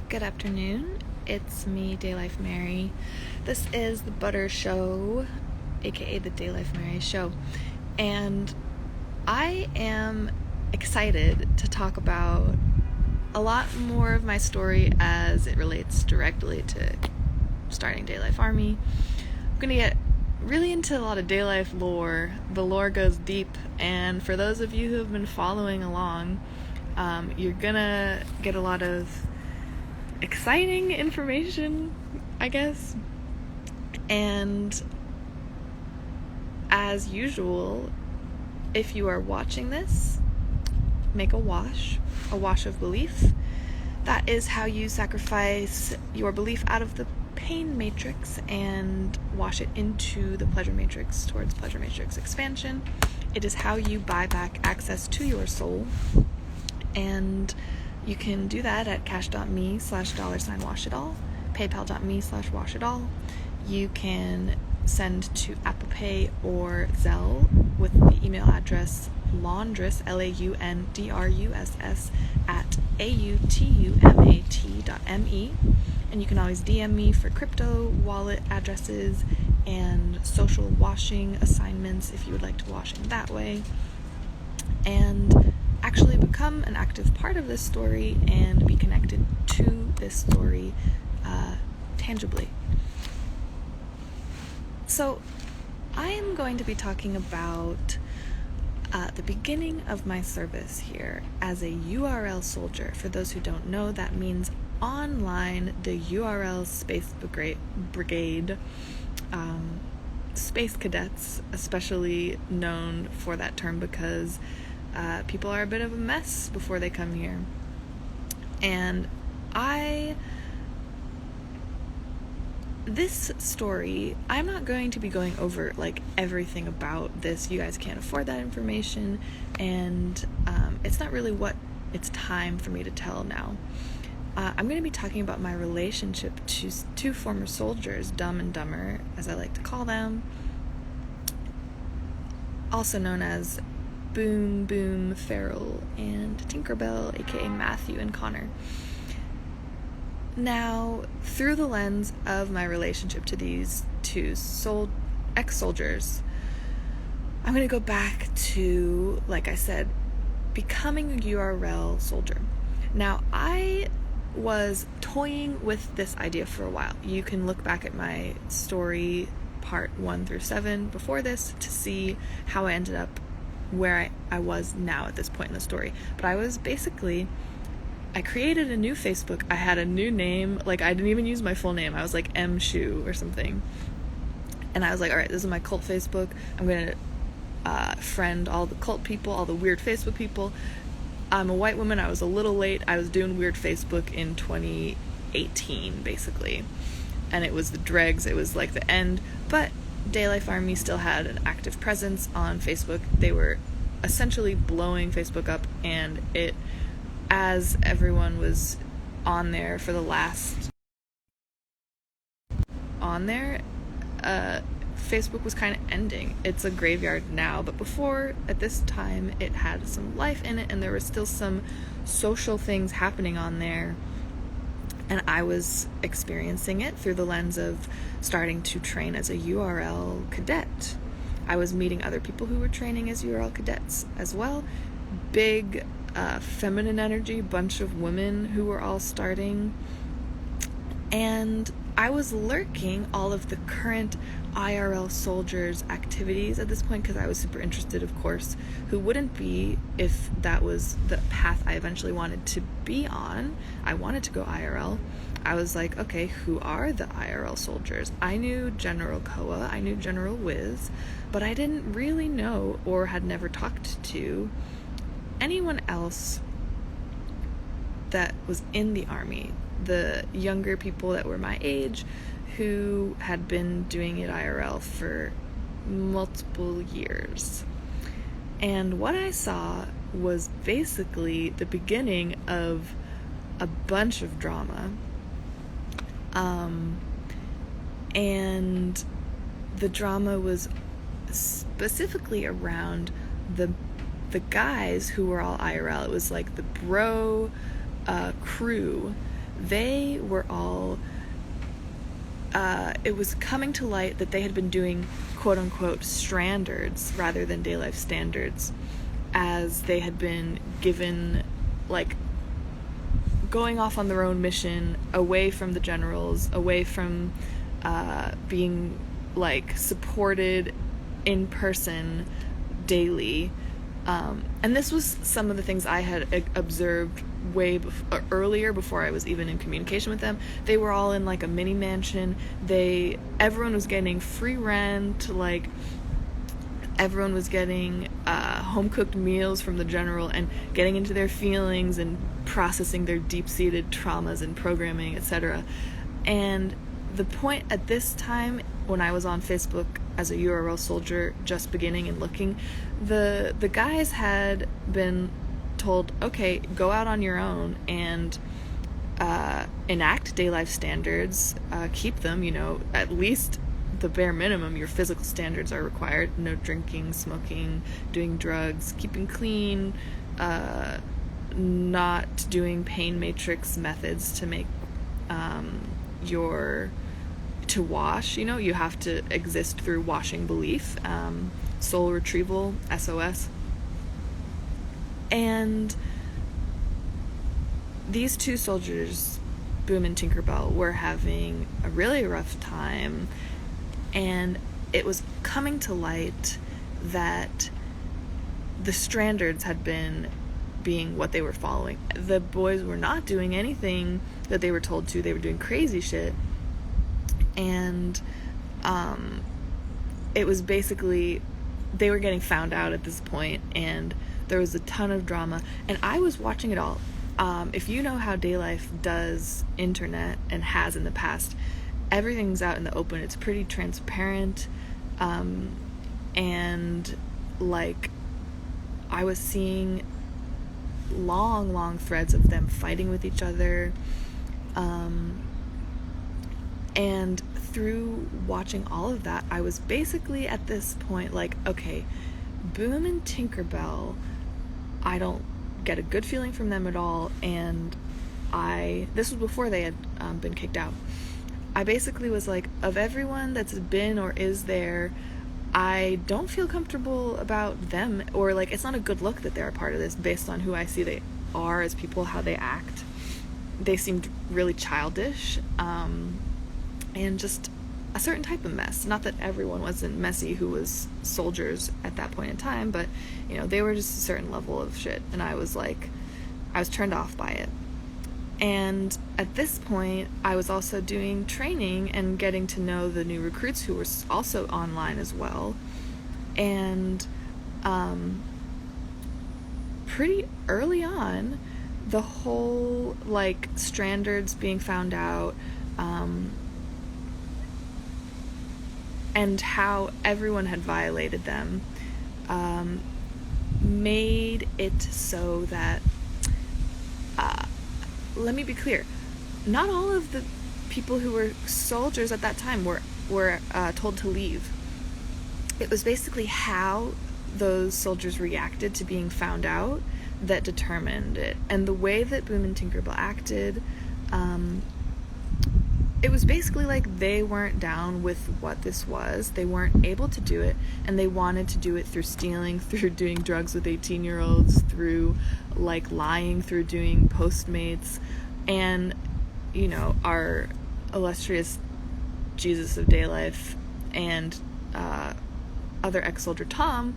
Good afternoon. It's me, DayLife Mary. This is the Butter Show, aka the DayLife Mary Show. And I am excited to talk about a lot more of my story as it relates directly to starting DayLife Army. I'm going to get really into a lot of DayLife lore. The lore goes deep, and for those of you who have been following along, you're gonna get a lot of exciting information, I guess. And as usual, if you are watching this, make a wash of belief. That is how you sacrifice your belief out of the pain matrix and wash it into the pleasure matrix towards pleasure matrix expansion. It is how you buy back access to your soul, and you can do that at cash.me/$washitall, paypal.me/washitall. You can send to applepay or zelle with the email address laundruss, LAUNDRUSS, at autumat.me. And you can always DM me for crypto wallet addresses and social washing assignments if you would like to wash in that way. And actually become an active part of this story and be connected to this story tangibly. So I am going to be talking about the beginning of my service here as a URL soldier. For those who don't know, that means online, the URL Space Brigade, Space Cadets, especially known for that term because people are a bit of a mess before they come here. And this story, I'm not going to be going over like everything about this. You guys can't afford that information, and it's not really what it's time for me to tell now. I'm going to be talking about my relationship to two former soldiers, Dumb and Dumber, as I like to call them, also known as Boom Boom Farrell and Tinkerbell, aka Matthew and Connor. Now, through the lens of my relationship to these two ex-soldiers, I'm going to go back to, like I said, becoming a URL soldier. Now, I was toying with this idea for a while. You can look back at my story, part 1 through 7, before this to see how I ended up where I was now at this point in the story. But I created a new Facebook. I had a new name. Like, I didn't even use my full name. I was like M Shu or something. And I was like, all right, this is my cult Facebook. I'm going to friend all the cult people, all the weird Facebook people. I'm a white woman. I was a little late. I was doing weird Facebook in 2018, basically. And it was the dregs. It was like the end. But DayLife Army still had an active presence on Facebook. They were essentially blowing Facebook up, and as everyone was on there for the last Facebook was kind of ending. It's a graveyard now, but before, at this time, it had some life in it, and there was still some social things happening on there. And I was experiencing it through the lens of starting to train as a URL cadet. I was meeting other people who were training as URL cadets as well. Big feminine energy, bunch of women who were all starting. And I was lurking all of the current IRL soldiers' activities at this point because I was super interested, of course. Who wouldn't be if that was the path I eventually wanted to be on? I wanted to go IRL. I was like, okay, who are the IRL soldiers? I knew General Koa, I knew General Wiz, but I didn't really know or had never talked to anyone else that was in the army. The younger people that were my age who had been doing it IRL for multiple years. And what I saw was basically the beginning of a bunch of drama. And the drama was specifically around the guys who were all IRL. It was like the bro crew they were all, it was coming to light that they had been doing quote-unquote standards rather than DayLife standards, as they had been given, like, going off on their own mission, away from the generals, away from being, like, supported in person daily. And this was some of the things I had observed way earlier, before I was even in communication with them. They were all in, like, a mini mansion. Everyone was getting free rent, like, everyone was getting home-cooked meals from the general, and getting into their feelings and processing their deep-seated traumas and programming, etc. And the point at this time, when I was on Facebook as a URL soldier just beginning and looking, the guys had been told, okay, go out on your own and enact DayLife standards, keep them, at least the bare minimum. Your physical standards are required: no drinking, smoking, doing drugs, keeping clean, not doing pain matrix methods to make to wash. You have to exist through washing belief, soul retrieval, SOS. And these two soldiers, Boom and Tinkerbell, were having a really rough time, and it was coming to light that the standards had been being what they were following. The boys were not doing anything that they were told to. They were doing crazy shit. And it was basically, they were getting found out at this point, and there was a ton of drama, and I was watching it all. If you know how DayLife does internet, and has in the past, everything's out in the open. It's pretty transparent, and, like, I was seeing long threads of them fighting with each other, and through watching all of that, I was basically at this point like, okay, Boom and Tinkerbell, I don't get a good feeling from them at all, and this was before they had been kicked out. I basically was like, of everyone that's been or is there, I don't feel comfortable about them, or, like, it's not a good look that they're a part of this based on who I see they are as people, how they act. They seemed really childish, and just a certain type of mess. Not that everyone wasn't messy who was soldiers at that point in time, but, they were just a certain level of shit, and I was turned off by it. And at this point, I was also doing training and getting to know the new recruits who were also online as well. And pretty early on, the whole, like, standards being found out, and how everyone had violated them, made it so that, let me be clear, not all of the people who were soldiers at that time were told to leave. It was basically how those soldiers reacted to being found out that determined it. And the way that Boom and Tinkerbell acted, it was basically like they weren't down with what this was. They weren't able to do it, and they wanted to do it through stealing, through doing drugs with 18-year-olds, through, like, lying, through doing Postmates. And, our illustrious Jesus of DayLife and other ex-soldier Tom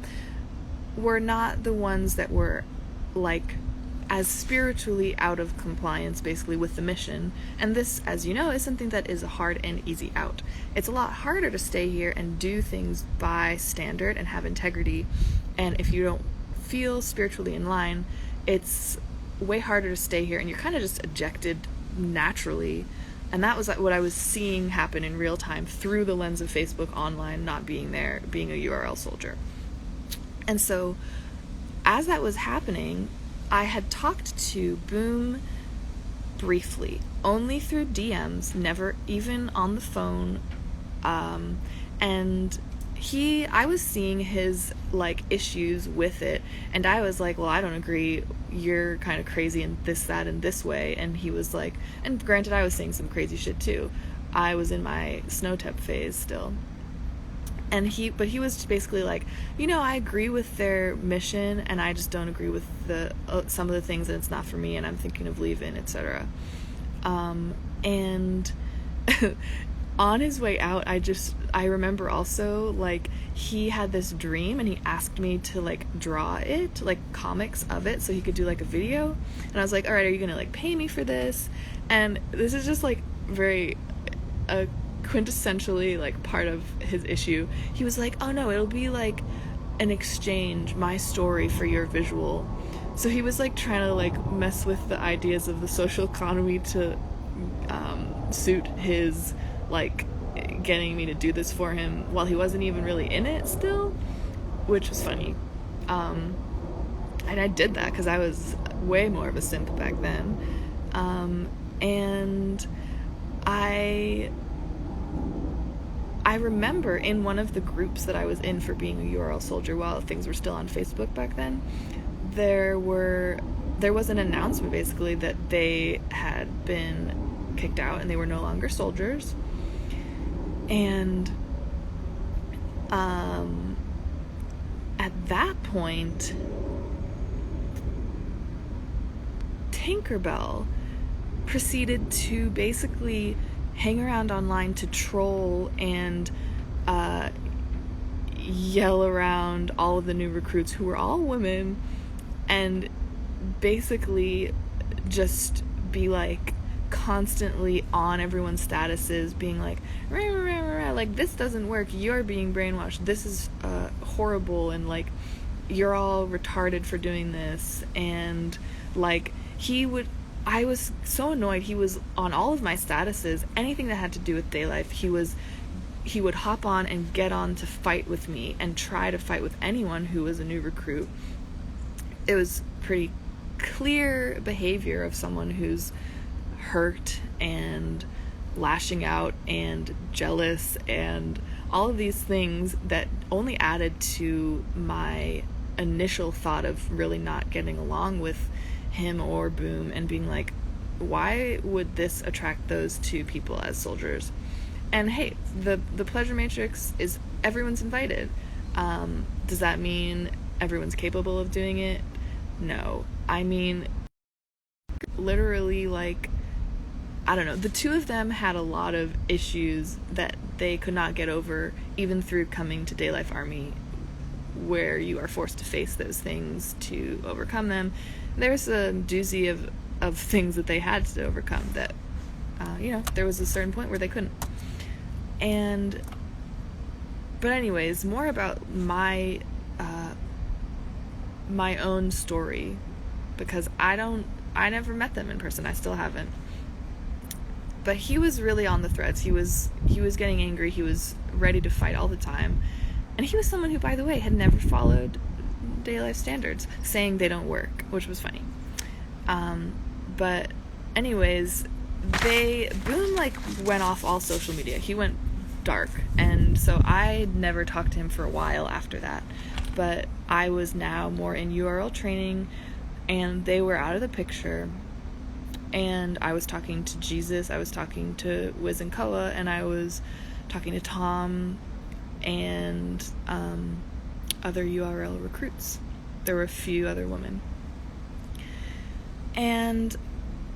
were not the ones that were, like, as spiritually out of compliance, basically, with the mission. And this, as you know, is something that is a hard and easy out. It's a lot harder to stay here and do things by standard and have integrity, and if you don't feel spiritually in line, it's way harder to stay here, and you're kind of just ejected naturally. And that was what I was seeing happen in real time through the lens of Facebook online, not being there, being a URL soldier. And so, as that was happening, I had talked to Boom briefly, only through DMs, never even on the phone, and I was seeing his, like, issues with it, and I was like, well, I don't agree, you're kind of crazy in this, that, and this way. And he was like, and granted, I was saying some crazy shit too. I was in my snowtep phase still. And he was basically like, I agree with their mission, and I just don't agree with some of the things, and it's not for me, and I'm thinking of leaving, etc. And on his way out, I remember also, like, he had this dream, and he asked me to, like, draw it, like, comics of it, so he could do, like, a video. And I was like, all right, are you gonna, like, pay me for this? And this is just, like, very quintessentially, like, part of his issue. He was like, oh no, it'll be like an exchange, my story for your visual. So he was, like, trying to, like, mess with the ideas of the social economy to suit his, like, getting me to do this for him while he wasn't even really in it still, which was funny. And I did that because I was way more of a simp back then. And I remember in one of the groups that I was in for being a URL soldier while things were still on Facebook back then, there was an announcement basically that they had been kicked out and they were no longer soldiers. And at that point, Tinkerbell proceeded to basically hang around online to troll and yell around all of the new recruits, who were all women, and basically just be, like, constantly on everyone's statuses being like, rah, rah, rah, rah, like, this doesn't work, you're being brainwashed, this is horrible, and, like, you're all retarded for doing this. And, like, I was so annoyed. He was on all of my statuses, anything that had to do with DayLife, he would hop on and get on to fight with me and try to fight with anyone who was a new recruit. It was pretty clear behavior of someone who's hurt and lashing out and jealous and all of these things that only added to my initial thought of really not getting along with him or Boom, and being like, why would this attract those two people as soldiers? And hey, the pleasure matrix is everyone's invited. Does that mean everyone's capable of doing it? No. I mean, literally, like, I don't know, the two of them had a lot of issues that they could not get over, even through coming to DayLife Army, where you are forced to face those things to overcome them. There's a doozy of things that they had to overcome that, there was a certain point where they couldn't. But anyways, more about my own story, because I never met them in person. I still haven't. But he was really on the threads. He was getting angry. He was ready to fight all the time. And he was someone who, by the way, had never followed DayLife standards, saying they don't work, which was funny. But anyways, Boom, like, went off all social media. He went dark, and so I never talked to him for a while after that. But I was now more in URL training, and they were out of the picture. And I was talking to Jesus, I was talking to Wiz and Koa, and I was talking to Tom and other URL recruits. There were a few other women. And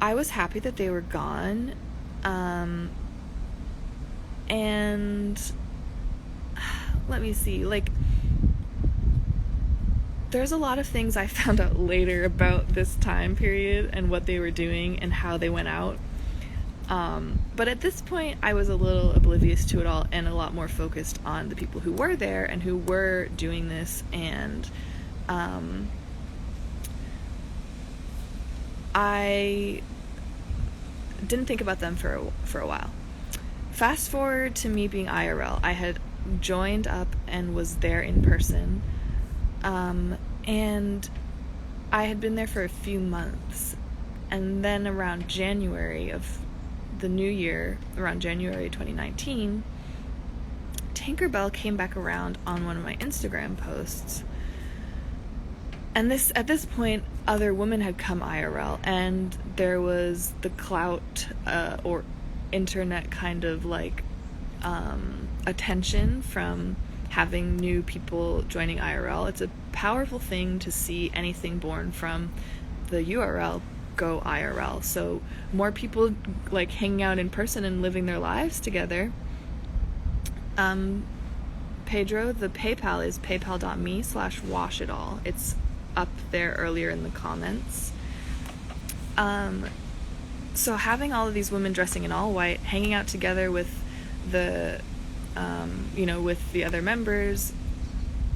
I was happy that they were gone. And let me see, like, there's a lot of things I found out later about this time period and what they were doing and how they went out. But at this point, I was a little oblivious to it all and a lot more focused on the people who were there and who were doing this. And I didn't think about them for a while. Fast forward to me being IRL. I had joined up and was there in person. And I had been there for a few months, and then around January of the new year, around January 2019, Tinkerbell came back around on one of my Instagram posts. And at this point, other women had come IRL, and there was the clout or internet kind of like attention from having new people joining IRL. It's a powerful thing to see anything born from the URL go IRL. So more people like hanging out in person and living their lives together. Pedro, the PayPal is paypal.me/washitall. It's up there earlier in the comments. So having all of these women dressing in all white, hanging out together with the, with the other members,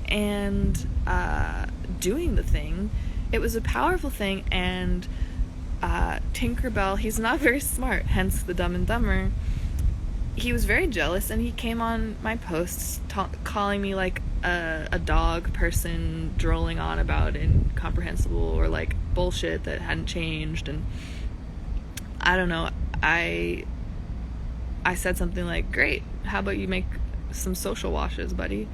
and doing the thing, it was a powerful thing. And Tinkerbell, he's not very smart, hence the Dumb and Dumber. He was very jealous, and he came on my posts calling me like a dog person, drolling on about incomprehensible or like bullshit that hadn't changed. And I don't know, I said something like, great, how about you make some social washes, buddy?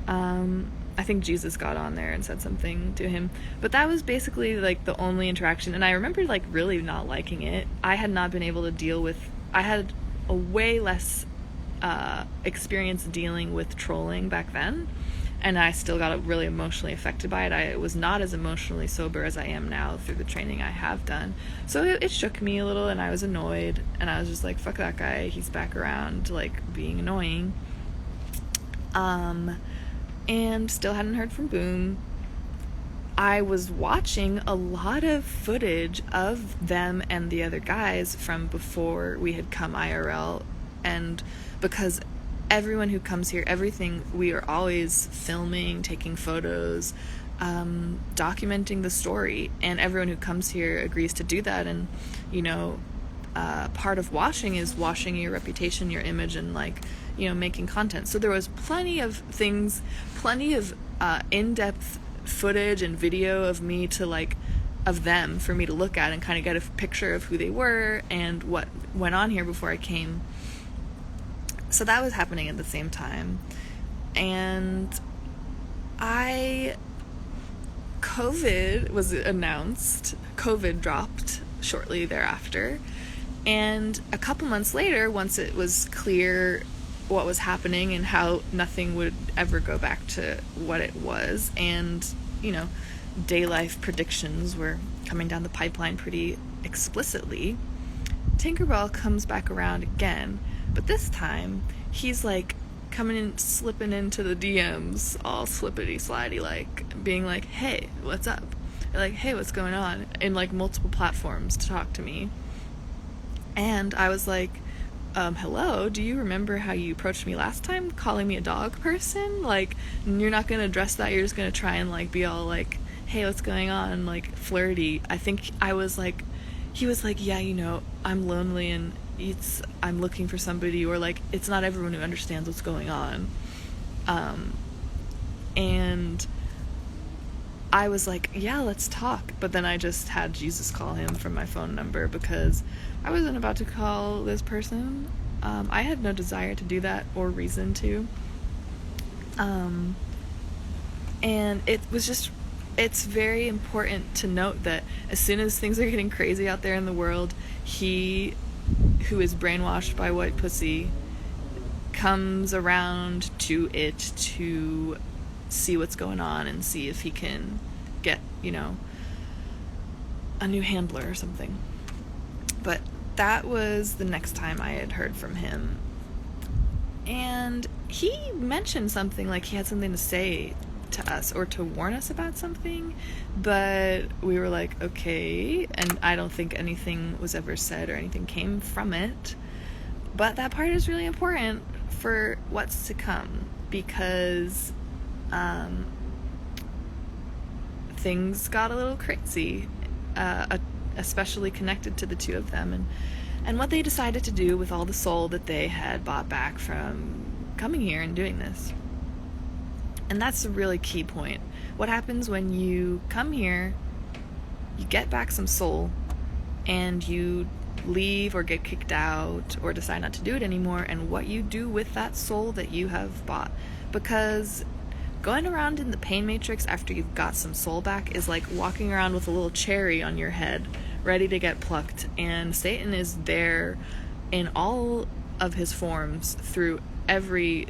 I think Jesus got on there and said something to him, but that was basically like the only interaction. And I remember like really not liking it. I had not been able to deal with, I had a way less experience dealing with trolling back then, and I still got really emotionally affected by it. I was not as emotionally sober as I am now through the training I have done, so it shook me a little, and I was annoyed, and I was just like, fuck that guy, he's back around like being annoying. And still hadn't heard from Boom. I was watching a lot of footage of them and the other guys from before we had come IRL, and because everyone who comes here, everything, we are always filming, taking photos, documenting the story, and everyone who comes here agrees to do that. And part of washing is washing your reputation, your image, and like making content. So there was plenty of things, plenty of in-depth footage and video of me of them for me to look at and kind of get a picture of who they were and what went on here before I came. So that was happening at the same time. And COVID was announced, COVID dropped shortly thereafter, and a couple months later, once it was clear what was happening and how nothing would ever go back to what it was, and DayLife predictions were coming down the pipeline pretty explicitly, Tinkerbell comes back around again, but this time he's like coming in, slipping into the DMs all slippity slidey, like being like, hey, what's up? Or like, hey, what's going on? In like multiple platforms to talk to me. And I was like, hello, do you remember how you approached me last time, calling me a dog person? Like, you're not gonna address that, you're just gonna try and like be all like, hey, what's going on, like flirty. I think I was like, he was like, yeah, I'm lonely and I'm looking for somebody, or like, it's not everyone who understands what's going on. And I was like, yeah, let's talk. But then I just had Jesus call him from my phone number because I wasn't about to call this person. I had no desire to do that or reason to. And it's very important to note that as soon as things are getting crazy out there in the world, he who is brainwashed by white pussy comes around to it to see what's going on and see if he can get, a new handler or something. But that was the next time I had heard from him. And he mentioned something like he had something to say to us or to warn us about something, but we were like, okay, and I don't think anything was ever said or anything came from it. But that part is really important for what's to come, because things got a little crazy, especially connected to the two of them and what they decided to do with all the soul that they had bought back from coming here and doing this. And that's a really key point. What happens when you come here, you get back some soul, and you leave or get kicked out or decide not to do it anymore, and what you do with that soul that you have bought. Because going around in the pain matrix after you've got some soul back is like walking around with a little cherry on your head ready to get plucked, and Satan is there in all of his forms through every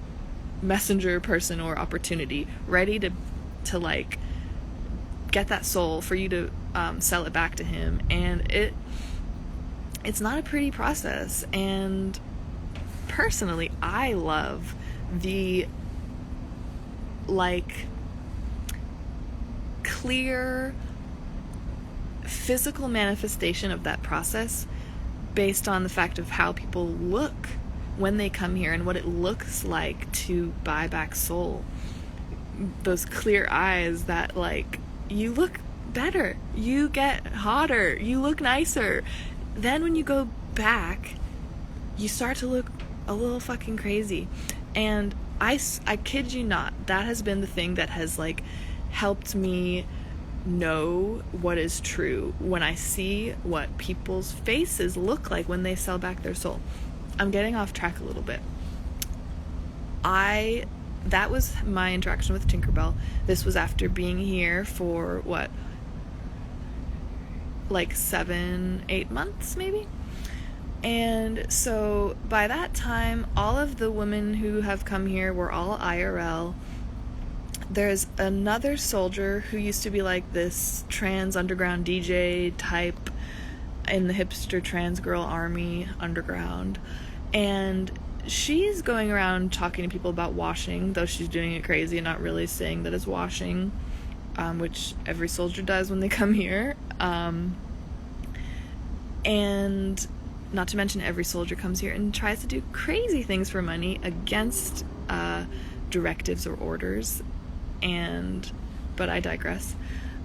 messenger, person, or opportunity, ready to like get that soul for you to sell it back to him. And it's not a pretty process. And personally, I love the like clear physical manifestation of that process based on the fact of how people look when they come here and what it looks like to buy back soul. Those clear eyes that like, you look better, you get hotter, you look nicer. Then when you go back, you start to look a little fucking crazy. And I kid you not, that has been the thing that has like helped me know what is true when I see what people's faces look like when they sell back their soul. I'm getting off track a little bit. That was my interaction with Tinkerbell. This was after being here for what, like 7-8 months maybe. And so by that time, all of the women who have come here were all IRL. There's another soldier who used to be like this trans underground DJ type in the hipster trans girl army underground, and she's going around talking to people about washing, though she's doing it crazy and not really saying that it's washing, which every soldier does when they come here. And not to mention every soldier comes here and tries to do crazy things for money against directives or orders. But I digress.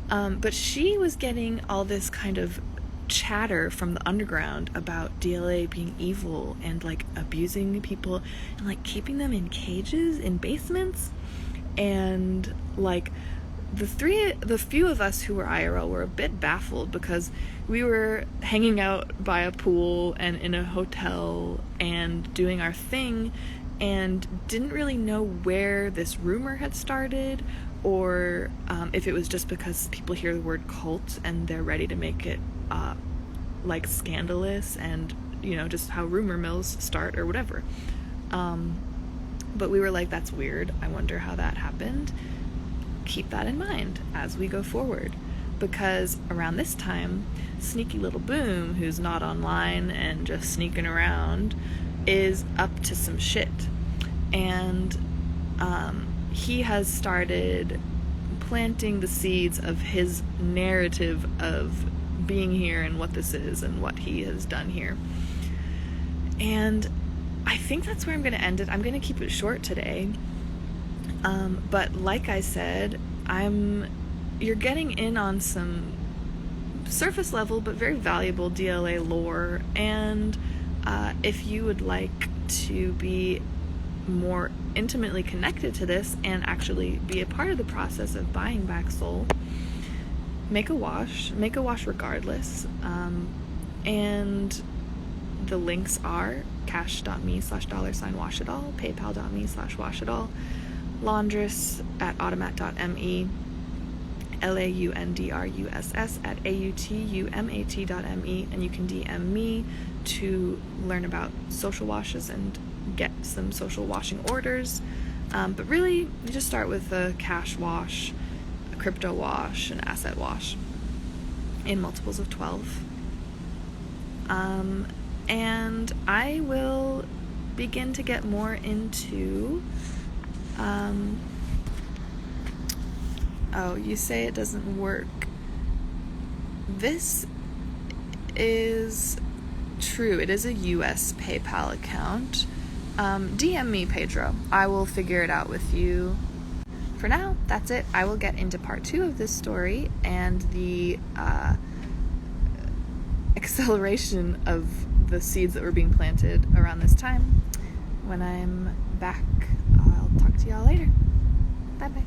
But she was getting all this kind of chatter from the underground about DLA being evil and like abusing people and like keeping them in cages in basements. And like the few of us who were IRL were a bit baffled because we were hanging out by a pool and in a hotel and doing our thing, and didn't really know where this rumor had started, or if it was just because people hear the word cult and they're ready to make it like scandalous, and you know, just how rumor mills start or whatever. But we were like, that's weird, I wonder how that happened. Keep that in mind as we go forward, because around this time, sneaky little Boom, who's not online and just sneaking around, is up to some shit. And he has started planting the seeds of his narrative of being here and what this is and what he has done here. And I think that's where I'm going to end it. I'm going to keep it short today. But like I said, you're getting in on some surface level but very valuable DLA lore, and if you would like to be more intimately connected to this and actually be a part of the process of buying back soul, make a wash regardless. And the links are cash.me/$washitall, paypal.me/washitall, laundruss at automat.me, laundruss at autumat.me, and you can DM me to learn about social washes and get some social washing orders. But really, you just start with a cash wash, a crypto wash, an asset wash in multiples of 12. And I will begin to get more into oh, you say it doesn't work. This is true. It is a US PayPal account. DM me, Pedro. I will figure it out with you. For now, that's it. I will get into part 2 of this story and the acceleration of the seeds that were being planted around this time. When I'm back, I'll talk to y'all later. Bye-bye.